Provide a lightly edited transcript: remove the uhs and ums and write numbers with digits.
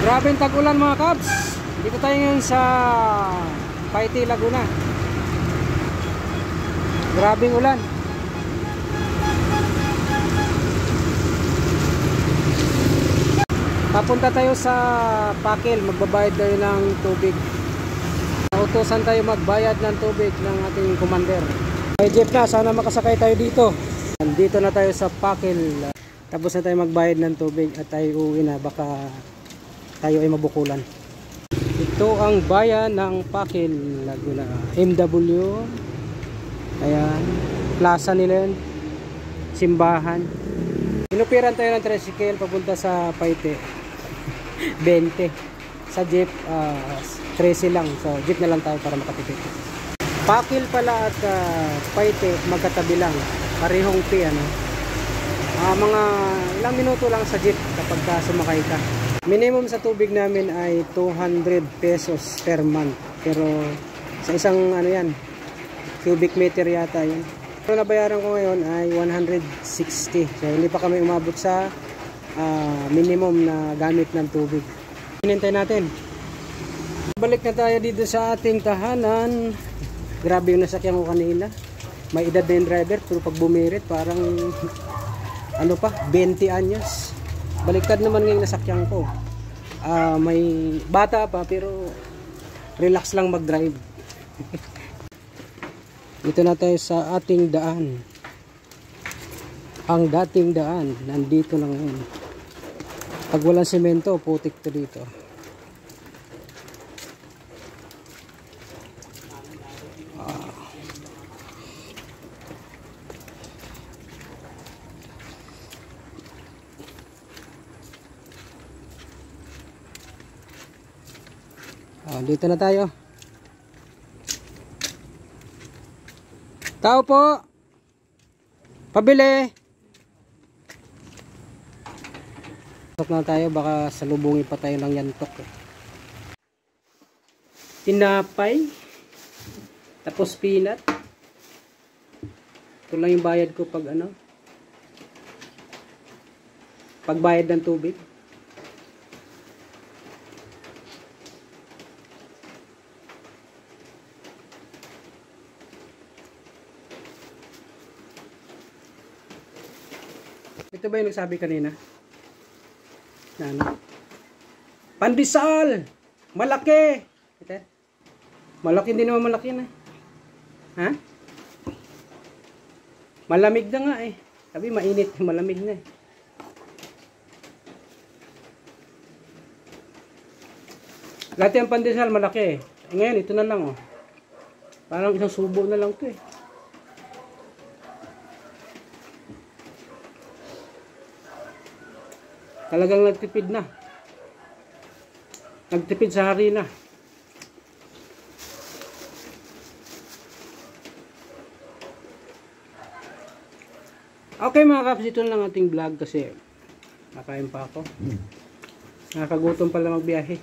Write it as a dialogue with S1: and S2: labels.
S1: Grabeng tag-ulan mga kabs. Dito tayo ngayon sa Paiti, Laguna. Grabeng ulan. Papunta tayo sa Pakil, magbabayad tayo ng tubig. Nautosan tayo magbayad ng tubig ng ating commander. May jeep na, sana makasakay tayo dito. Dito na tayo sa Pakil. Tapos na tayo magbayad ng tubig at tayo uuwi na, baka tayo ay mabukulan. Ito ang bayan ng Pakil, Laguna. MW. Ayan, plaza nila yun. Simbahan. Inupiran tayo ng tricycle papunta sa Paiti. 20. Sa jeep 13 lang. So jeep na lang tayo para makatipid. Pakil pala at Paiti magkatabi lang. Parehong fee ano. Mga ilang minuto lang sa jeep kapag sumakay ka. Minimum sa tubig namin ay 200 pesos per month. Pero sa isang ano yan, cubic meter yata yun. Pero nabayaran ko ngayon ay 160. So hindi pa kami umabot sa minimum na gamit ng tubig. Hinintay natin. Balik na tayo dito sa ating tahanan. Grabe yung nasakyan ko kanina. May edad na yung driver, pero pag bumirit parang ano pa, 20 anyos. Baliktad naman ngayong nasakyan ko. May bata pa pero relax lang mag-drive. Dito na tayo sa ating daan. Ang dating daan nandito na ngayon. Pag walang semento, putik to dito. Dito na tayo. Tao po. Pabili. Pasok na tayo, baka salubungin pa tayo ng yantok. Tinapay. Tapos peanut. Ito lang yung bayad ko pag ano. Pagbayad ng tubig. Ito ba yung nagsabi kanina? Na ano? Pandesal! Malaki! Ito? Malaki, hindi naman malaki na. Ha? Malamig na nga eh. Sabi mainit, malamig na eh. Dati ang pandesal malaki eh. Ngayon ito na lang oh. Parang isang subo na lang ito eh. Talagang nagtipid na. Nagtipid sa harina. Okay mga kaps, ito lang ating vlog kasi nakain pa ako. Nakakagutom pala magbiyahe.